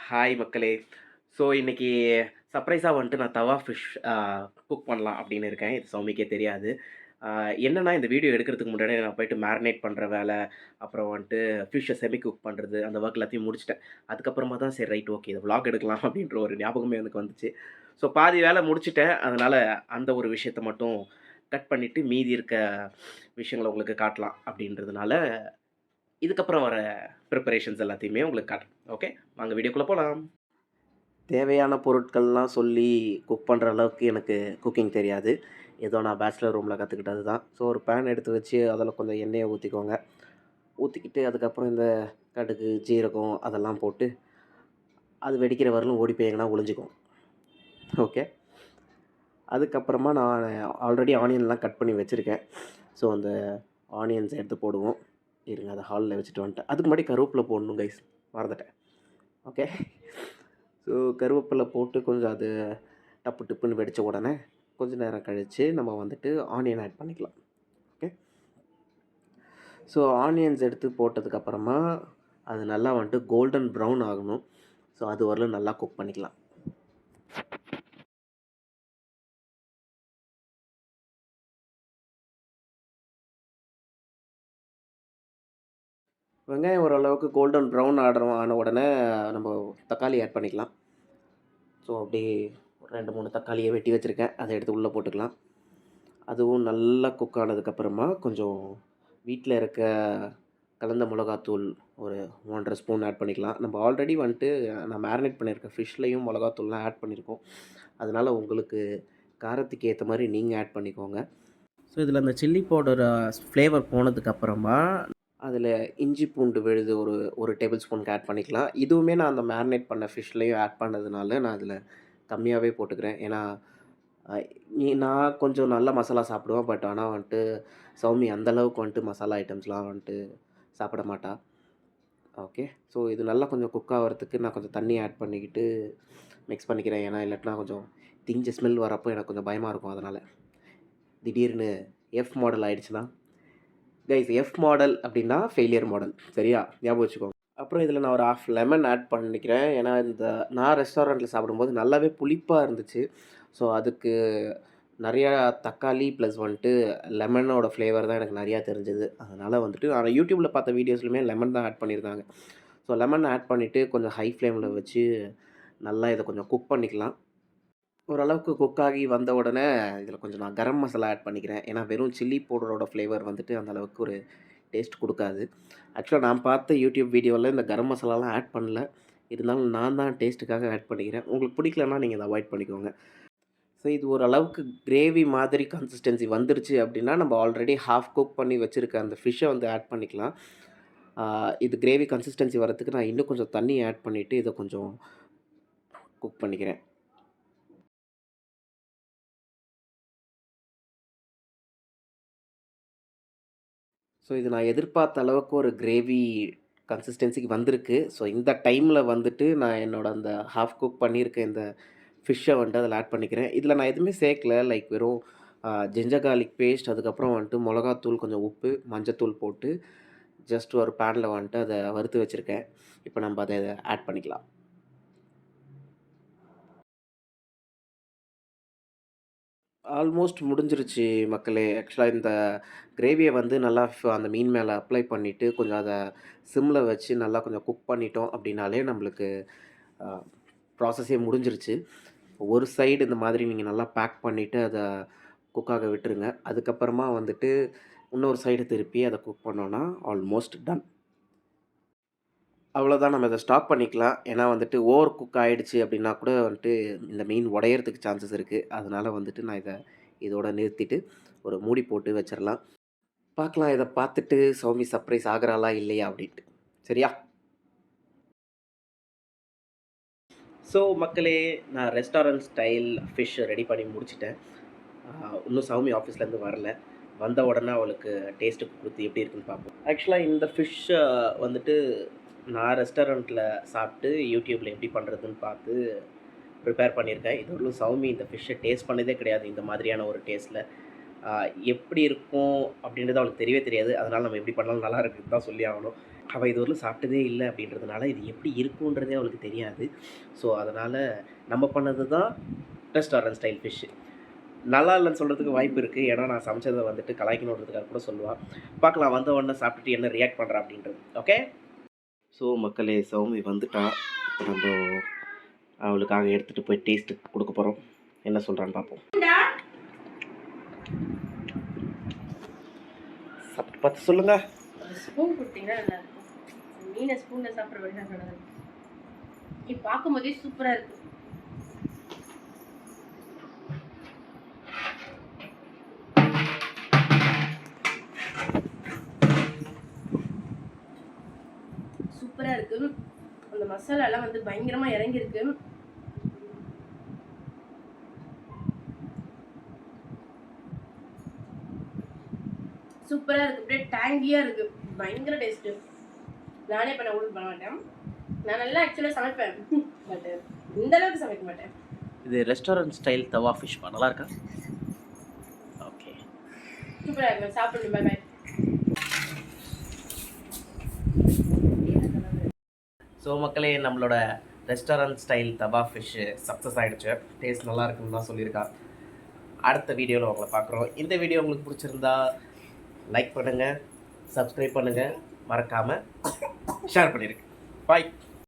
Hi மக்களே! So இன்னைக்கு சர்ப்ரைஸா வந்துட்டு நான் தவா ஃபிஷ் குக் பண்ணலாம் அப்படின்னு இருக்கேன். இது சௌமிக்கே தெரியாது. அ என்னன்னா இந்த வீடியோ எடுக்கிறதுக்கு முன்னாடியே நான் போயிட்டு மேரினேட் பண்ற வேலை, அப்புறம் வந்துட்டு ஃபிஷ்ஷ செமி குக் பண்றது, அந்த ஒர்க் எல்லாத்தையும் முடிச்சுட்டேன். அதுக்கப்புறமா தான் சரி ரைட் ஓகே இத விளாக் எடுக்கலாம் அப்படின்ற ஒரு ஞாபகமே எனக்கு வந்துச்சு. ஸோ பாதி வேலை முடிச்சுட்டேன். அதனால அந்த ஒரு விஷயத்த மட்டும் கட் பண்ணிட்டு மீதி இருக்க விஷயங்கள உங்களுக்கு காட்டலாம் அப்படின்றதுனால, இதுக்கப்புறம் வர ப்ரிப்பரேஷன்ஸ் எல்லாத்தையுமே உங்களுக்கு காட்டுறேன். ஓகே? வாங்க வீடியோக்குள்ள போலாம். தேவையான பொருட்கள்லாம் சொல்லி குக் பண்ணுற அளவுக்கு எனக்கு குக்கிங் தெரியாது. ஏதோ நான் பேச்சுலர் ரூமில் கற்றுக்கிட்டது தான். ஸோ ஒரு பேன் எடுத்து வச்சு அதில் கொஞ்சம் எண்ணெயை ஊற்றிக்கோங்க. ஊற்றிக்கிட்டு அதுக்கப்புறம் இந்த கடுகு, ஜீரகம் அதெல்லாம் போட்டு அது வெடிக்கிற வரலும் ஓடி போய் எங்கனா ஒளிஞ்சுக்கும். ஓகே. அதுக்கப்புறமா நான் ஆல்ரெடி ஆனியன்லாம் கட் பண்ணி வச்சுருக்கேன். ஸோ அந்த ஆனியன்ஸ் எடுத்து போடுவோம். இருங்க அதை ஹாலில் வச்சுட்டு வந்துட்டேன். அதுக்கு முன்னாடி கருவேப்பிலை போடணும் கைஸ், மறந்துட்டேன். ஓகே. ஸோ கருவேப்பிலை போட்டு கொஞ்சம் அது டப்பு டிப்புன்னு வெடித்த உடனே கொஞ்ச நேரம் கழித்து நம்ம வந்துட்டு ஆனியன் ஆட் பண்ணிக்கலாம். ஓகே. ஸோ ஆனியன்ஸ் எடுத்து போட்டதுக்கப்புறமா அது நல்லா வந்துட்டு கோல்டன் ப்ரௌன் ஆகணும். ஸோ அது வரலும் நல்லா குக் பண்ணிக்கலாம். வெங்காயம் ஓரளவுக்கு கோல்டன் ப்ரௌன் ஆன உடனே நம்ம தக்காளி ஆட் பண்ணிக்கலாம். ஸோ அப்படியே 2, 3 தக்காளியை வெட்டி வச்சுருக்கேன். அதை எடுத்து உள்ளே போட்டுக்கலாம். அதுவும் நல்லா குக் ஆனதுக்கப்புறமா கொஞ்சம் வீட்டில் இருக்க கலந்த மிளகாத்தூள் ஒரு 1 1/2 ஸ்பூன் ஆட் பண்ணிக்கலாம். நம்ம ஆல்ரெடி வந்துட்டு நான் மேரினேட் பண்ணியிருக்க ஃபிஷ்லேயும் மிளகாத்தூள்லாம் ஆட் பண்ணியிருக்கோம். அதனால் உங்களுக்கு காரத்துக்கு ஏற்ற மாதிரி நீங்கள் ஆட் பண்ணிக்கோங்க. ஸோ இதில் அந்த சில்லி பவுடர் ஃப்ளேவர் போனதுக்கப்புறமா அதில் இஞ்சி பூண்டு விழுது ஒரு 1 டேபிள் ஸ்பூனுக்கு ஆட் பண்ணிக்கலாம். இதுவுமே நான் அந்த மேரினேட் பண்ண ஃபிஷ்லேயும் ஆட் பண்ணதுனால நான் அதில் கம்மியாகவே போட்டுக்கிறேன். ஏன்னா அ நான் கொஞ்சம் நல்ல மசாலா சாப்பிடுவேன். பட் ஆனால் வந்துட்டு சௌமி அந்த அளவுக்கு வந்துட்டு மசாலா ஐட்டம்ஸ்லாம் வந்துட்டு சாப்பிட மாட்டா. ஓகே. ஸோ இது நல்லா கொஞ்சம் குக் ஆகுறதுக்கு நான் கொஞ்சம் தண்ணி ஆட் பண்ணிக்கிட்டு மிக்ஸ் பண்ணிக்கிறேன். ஏன்னா இல்லாட்டினா கொஞ்சம் திஞ்ச ஸ்மெல் வரப்போ எனக்கு கொஞ்சம் பயமாக இருக்கும். அதனால் திடீர்னு எஃப் மாடல் ஆயிடுச்சுன்னா கைஸ், எஃப் மாடல் அப்படின்னா ஃபெயிலியர் மாடல். சரியா? ஞாபகம் வச்சுக்கோங்க. அப்புறம் இதில் நான் ஒரு 1/2 லெமன் ஆட் பண்ணிக்கிறேன். ஏன்னா இந்த நான் ரெஸ்டாரண்ட்டில் சாப்பிடும்போது நல்லாவே புளிப்பாக இருந்துச்சு. ஸோ அதுக்கு நிறையா தக்காளி ப்ளஸ் வந்துட்டு லெமனோட ஃப்ளேவர் தான் எனக்கு நிறையா தெரிஞ்சது. அதனால் வந்துட்டு நான் யூடியூப்பில் பார்த்த வீடியோஸ்லையுமே லெமன் தான் ஆட் பண்ணியிருந்தாங்க. ஸோ லெமன் ஆட் பண்ணிவிட்டு கொஞ்சம் ஹை ஃப்ளேமில் வச்சு நல்லா இதை கொஞ்சம் குக் பண்ணிக்கலாம். ஓரளவுக்கு குக் ஆகி வந்த உடனே இதில் கொஞ்சம் நான் கரம் மசாலா ஆட் பண்ணிக்கிறேன். ஏன்னா வெறும் சில்லி பவுடரோட ஃப்ளேவர் வந்துட்டு அந்த அளவுக்கு ஒரு டேஸ்ட் குடுக்காது. ஆக்சுவலா நான் பார்த்த யூடியூப் வீடியோல இந்த கரம் மசாலாலாம் ஆட் பண்ணல. இருந்தாலும் நான் தான் டேஸ்ட்டுக்காக ஆட் பண்ணிக்கிறேன். உங்களுக்கு பிடிக்கலன்னா நீங்க இத அவாய்ட் பண்ணிக்கோங்க. ஸோ இது ஓரளவுக்கு கிரேவி மாதிரி கன்சிஸ்டன்சி வந்துருச்சு அப்படின்னா, நம்ம ஆல்ரெடி ஹாஃப் குக் பண்ணி வச்சிருக்க அந்த ஃபிஷ்ஷ வந்து ஆட் பண்ணிக்கலாம். இது கிரேவி கன்சிஸ்டன்சி வரதுக்கு நான் இன்னும் கொஞ்சம் தண்ணி ஆட் பண்ணிட்டு இத கொஞ்சம் குக் பண்ணிக்கிறேன். ஸோ இது நான் எதிர்பார்த்த அளவுக்கு ஒரு கிரேவி கன்சிஸ்டன்சிக்கு வந்திருக்கு. ஸோ இந்த டைமில் வந்துட்டு நான் என்னோட அந்த ஹாஃப் குக் பண்ணியிருக்க இந்த ஃபிஷ்ஷை வந்துட்டு அதில் ஆட் பண்ணிக்கிறேன். இதில் நான் எதுவுமே சேர்க்கல. லைக் வெறும் ஜிஞ்சர் கார்லிக் பேஸ்ட், அதுக்கப்புறம் வந்துட்டு மிளகாத்தூள், கொஞ்சம் உப்பு, மஞ்சத்தூள் போட்டு ஜஸ்ட் ஒரு பேனில் வந்துட்டு அதை வறுத்து வச்சுருக்கேன். இப்போ நம்ம அதை ஆட் பண்ணிக்கலாம். ஆல்மோஸ்ட் முடிஞ்சிருச்சு மக்களே. ஆக்சுவலா இந்த கிரேவிய வந்து நல்லா அந்த மீன் மேல அப்ளை பண்ணிட்டு, கொஞ்சம் அத சிம்ல வச்சு நல்லா கொஞ்சம் குக் பண்ணிட்டோம் அப்டின்னாலே நம்மளுக்கு அ ப்ராசஸே முடிஞ்சிருச்சு. ஒரு சைடு இந்த மாதிரி நீங்க நல்லா பேக் பண்ணிட்டு, அத குக் ஆக விட்டுருங்க. அதுக்கப்புறமா வந்துட்டு இன்னொரு சைடு திருப்பி அத குக் பண்ணோம்னா, ஆல்மோஸ்ட் டன். அவ்வளோதான், நம்ம இத ஸ்டாப் பண்ணிக்கலாம். ஏன்னா வந்துட்டு ஓவர் குக் ஆயிடுச்சு அப்டின்னா கூட வந்துட்டு இந்த மீன் உடையறதுக்கு சான்சஸ் இருக்கு. அதனால வந்துட்டு நான் இதோட நிறுத்திட்டு ஒரு மூடி போட்டு வச்சிரலாம். பார்க்கலாம் இத பார்த்துட்டு சௌமி சர்ப்ரைஸ் ஆகுறாளா இல்லையா அப்டின்ட்டு. சரியா? ஸோ மக்களே, நான் ரெஸ்டாரண்ட் ஸ்டைல் ஃபிஷ் ரெடி பண்ணி முடிச்சுட்டேன். இன்னும் சௌமி ஆஃபீஸ்லேருந்து வரல. வந்த உடனே அவளுக்கு டேஸ்ட்டுக்கு குடுத்து எப்படி இருக்குன்னு பார்ப்போம். ஆக்சுவலா இந்த ஃபிஷ்ஷ வந்துட்டு நான் ரெஸ்டாரண்ட்டில சாப்பிட்டு யூடியூப்ல எப்படி பண்ணுறதுன்னு பார்த்து ப்ரிப்பேர் பண்ணியிருக்கேன். இதுவரையிலும் சௌமி இந்த ஃபிஷ்ஷை டேஸ்ட் பண்ணதே கிடையாது இந்த மாதிரியான ஒரு டேஸ்ட்டில். எப்படி இருக்கும் அப்படின்றது அவளுக்கு தெரியவே தெரியாது. அதனால் நம்ம எப்படி பண்ணாலும் நல்லா இருக்குன்னு தான் சொல்லி ஆகணும். அவள் இதுவரையிலும் சாப்பிட்டதே இல்லை அப்படின்றதுனால இது எப்படி இருக்குன்றதே அவளுக்கு தெரியாது. ஸோ அதனால் நம்ம பண்ணது தான் ரெஸ்டாரண்ட் ஸ்டைல் ஃபிஷ்ஷு. நல்லா இல்லைன்னு சொல்கிறதுக்கு வாய்ப்பு இருக்குது. ஏன்னா நான் சமைச்சதை வந்துட்டு கலாய்க்கணுன்றதுக்காக கூட சொல்லுவாள். பார்க்கலாம் வந்த உடனே சாப்பிட்டுட்டு என்ன ரியாக்ட் பண்ணுறா அப்படின்றது. ஓகே. ஸோ மக்களே, சௌமி வந்துட்டா. இப்போ நம்ம அவளுக்காக எடுத்துகிட்டு போய் டேஸ்ட்டு கொடுக்க போகிறோம். என்ன சொல்கிறான்னு பார்ப்போம். சாப்பிட்டு பார்த்து சொல்லுங்கள். ஸ்பூன் கொடுத்தீங்கன்னா நல்லா இருக்கும். மீனை ஸ்பூனில் சாப்பிட்ற வழி தான் நல்லா இருக்கும். நீ பார்க்கும்போதே சூப்பராக இருக்கு. சூப்பராக இருக்கு. அந்த மசாலாலாம் வந்து பயங்கரமாக இறங்கியிருக்கு. சூப்பராக இருக்குது. அப்படியே டேங்கியாக இருக்குது. பயங்கர டேஸ்ட்டு. நானே இப்போ நான் ஊருக்கு பண்ண மாட்டேன். நான் நல்லா ஆக்சுவலாக சமைப்பேன், பட் இந்த அளவுக்கு சமைக்க மாட்டேன். இது ரெஸ்டாரண்ட் ஸ்டைல் தவா ஃபிஷ் நல்லா இருக்கா? ஓகே, சூப்பராக இருக்கும். சாப்பிடுங்க. பாய் பாய். ஸோ மக்களே, நம்மளோட ரெஸ்டாரண்ட் ஸ்டைல் தவா ஃபிஷ்ஷு சக்ஸஸ் ஆகிடுச்சு. டேஸ்ட் நல்லா இருக்குன்னு தான் சொல்லியிருக்கா. அடுத்த வீடியோவில் உங்களை பார்க்குறோம். இந்த வீடியோ உங்களுக்கு பிடிச்சிருந்தா லைக் பண்ணுங்கள், சப்ஸ்கிரைப் பண்ணுங்கள், மறக்காமல் ஷேர் பண்ணிடுங்க. பாய்.